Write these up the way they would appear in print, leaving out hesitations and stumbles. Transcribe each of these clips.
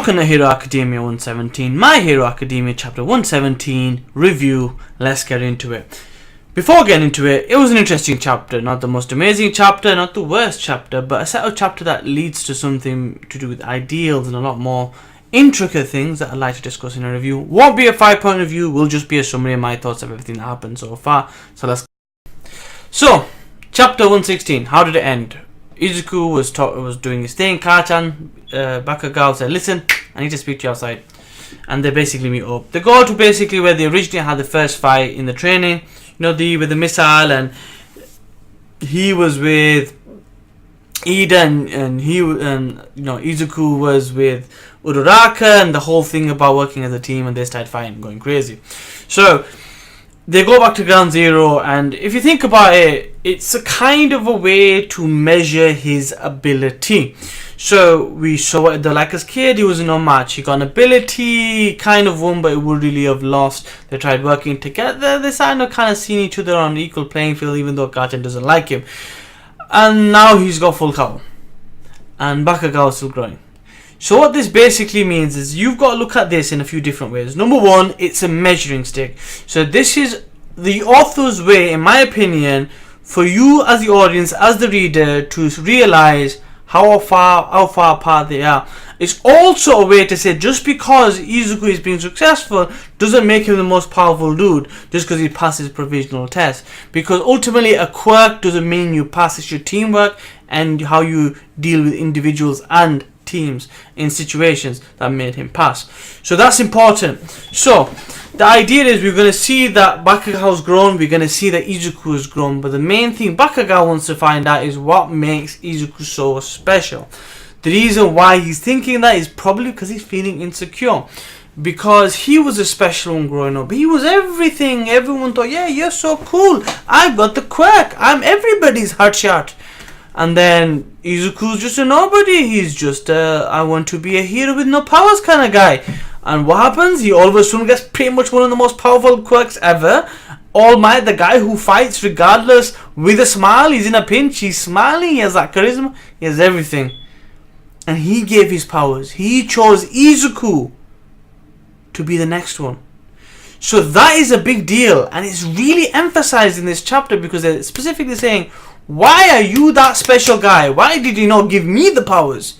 Boku no Hero Academia 117, My Hero Academia chapter 117 review. Let's get into it. Before getting into it, it was an interesting chapter, not the most amazing chapter, not the worst chapter, but a set of chapter that leads to something to do with ideals and a lot more intricate things that I'd like to discuss in a review. Won't be a 5-point review, will just be a summary of my thoughts of everything that happened so far. So chapter 116, how did it end? IZUKU was doing his thing. Kachan, Bakugao said, listen, I need to speak to you outside. And they basically meet up. They go to basically where they originally had the first fight in the training. You know, with the missile, and he was with Ida, and IZUKU was with Uraraka, and the whole thing about working as a team, and they started fighting, going crazy. So they go back to Ground Zero, and if you think about it, it's a kind of a way to measure his ability. So we saw it like as kid, he was no match. He got an ability, kind of won, but it would really have lost. They tried working together. They kind of seen each other on equal playing field, even though Kachan doesn't like him. And now he's got full cowl, and Bakugao is still growing. So what this basically means is you've got to look at this in a few different ways. Number one, it's a measuring stick. So this is the author's way, in my opinion, for you as the audience, as the reader, to realize how far apart they are. It's also a way to say just because IZUKU is being successful doesn't make him the most powerful dude just because he passes provisional test. Because ultimately a quirk doesn't mean you pass. It's your teamwork and how you deal with individuals and teams in situations that made him pass. So that's important. So the idea is we're going to see that Bakugao's grown, we're going to see that IZUKU has grown, but the main thing Bakugao wants to find out is what makes IZUKU so special. The reason why he's thinking that is probably because he's feeling insecure, because he was a special one growing up. He was everything. Everyone thought, yeah, you're so cool, I've got the quirk, I'm everybody's hotshot. And then IZUKU's just a nobody. He's just I want to be a hero with no powers kind of guy. And what happens? He all of a sudden gets pretty much one of the most powerful quirks ever. All Might, the guy who fights regardless with a smile. He's in a pinch, he's smiling, he has that charisma, he has everything. And he gave his powers. He chose IZUKU to be the next one. So that is a big deal, and it's really emphasized in this chapter because they're specifically saying, why are you that special guy? Why did you not give me the powers?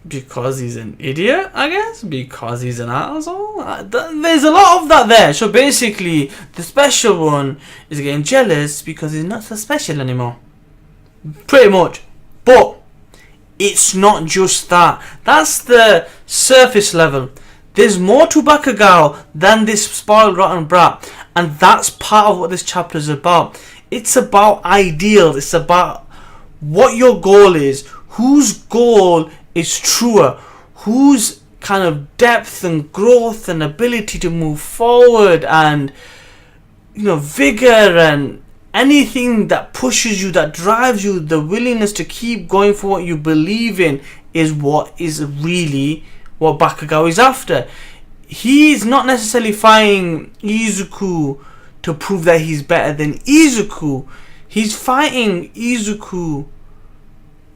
Because he's an idiot, I guess? Because he's an asshole? There's a lot of that there. So basically, the special one is getting jealous because he's not so special anymore. Pretty much. But it's not just that. That's the surface level. There's more to Bakugao than this spoiled rotten brat. And that's part of what this chapter is about. It's about ideals. It's about what your goal is. Whose goal is truer? Whose kind of depth and growth and ability to move forward and, vigor and anything that pushes you, that drives you, the willingness to keep going for what you believe in is what is really what Bakugao is after. He's not necessarily fighting IZUKU to prove that he's better than IZUKU. He's fighting IZUKU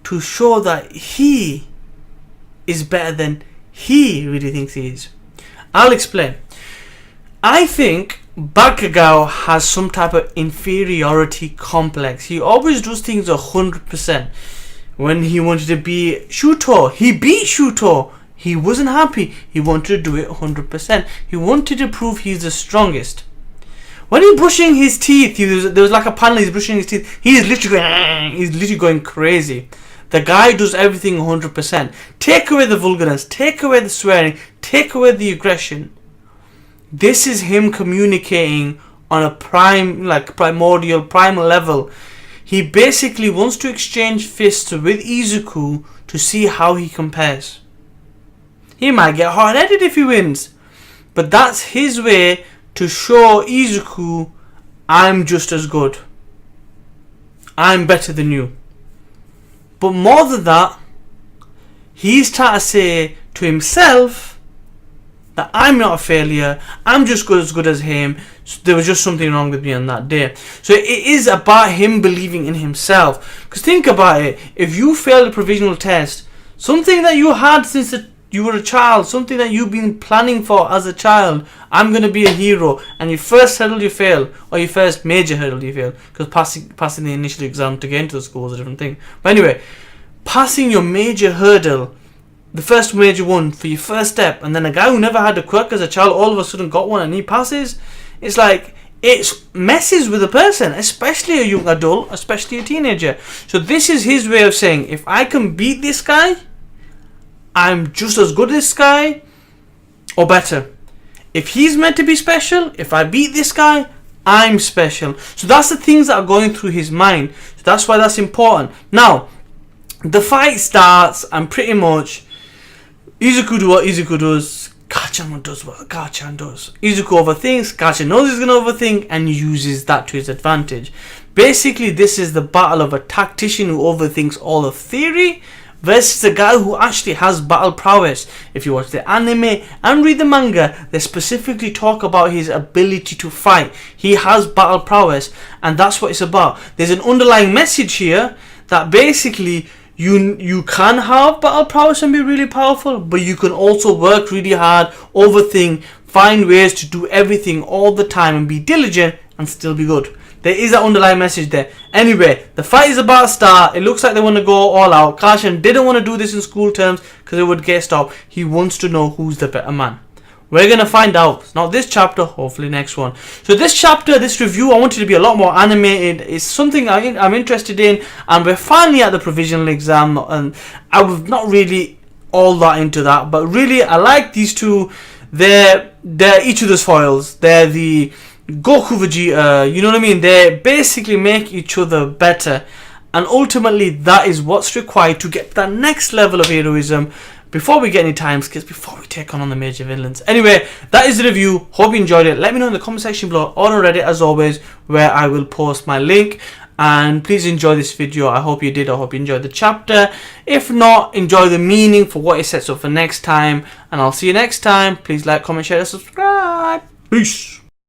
to show that he is better than he really thinks he is. I'll explain. I think Bakugao has some type of inferiority complex. He always does things 100%. When he wanted to be Shuto, he beat Shuto. He wasn't happy. He wanted to do it 100%. He wanted to prove he's the strongest. When he's brushing his teeth, there was like a panel, he's brushing his teeth. He's literally going crazy. The guy does everything 100%. Take away the vulgarness, take away the swearing, take away the aggression. This is him communicating on a primal level. He basically wants to exchange fists with IZUKU to see how he compares. He might get hard-headed if he wins, but that's his way to show IZUKU, I'm just as good. I'm better than you. But more than that, he's trying to say to himself that I'm not a failure, I'm just as good as him, so there was just something wrong with me on that day. So it is about him believing in himself. Because think about it, if you fail the provisional test, Something that you had since you were a child, something that you've been planning for as a child. I'm going to be a hero. And your first hurdle you fail, or your first major hurdle you fail, because passing the initial exam to get into the school is a different thing. But anyway, passing your major hurdle, the first major one for your first step, and then a guy who never had a quirk as a child all of a sudden got one and he passes, it's like, it messes with a person, especially a young adult, especially a teenager. So this is his way of saying, if I can beat this guy, I'm just as good as this guy, or better. If he's meant to be special, if I beat this guy, I'm special. So that's the things that are going through his mind. So that's why that's important. Now, the fight starts, and pretty much IZUKU do what IZUKU does, Kachan does what Kachan does. IZUKU overthinks, Kachan knows he's going to overthink, and uses that to his advantage. Basically, this is the battle of a tactician who overthinks all of theory versus a guy who actually has battle prowess. If you watch the anime and read the manga, they specifically talk about his ability to fight. He has battle prowess, and that's what it's about. There's an underlying message here that basically you can have battle prowess and be really powerful, but you can also work really hard, overthink, find ways to do everything all the time and be diligent and still be good. There is that underlying message there. Anyway, the fight is about to start. It looks like they want to go all out. Kachan didn't want to do this in school terms because it would get stopped. He wants to know who's the better man. We're going to find out. It's not this chapter, hopefully next one. So this chapter, this review, I want it to be a lot more animated. It's something I'm interested in. And we're finally at the provisional exam. And I was not really all that into that. But really, I like these two. They're each other's foils. They're the Goku Vegeta, you know what I mean? They basically make each other better. And ultimately, that is what's required to get that next level of heroism before we get any time skips, before we take on the major villains. Anyway, that is the review. Hope you enjoyed it. Let me know in the comment section below or on Reddit as always, where I will post my link. And please enjoy this video. I hope you did. I hope you enjoyed the chapter. If not, enjoy the meaning for what it sets up for next time. And I'll see you next time. Please like, comment, share, and subscribe. Peace.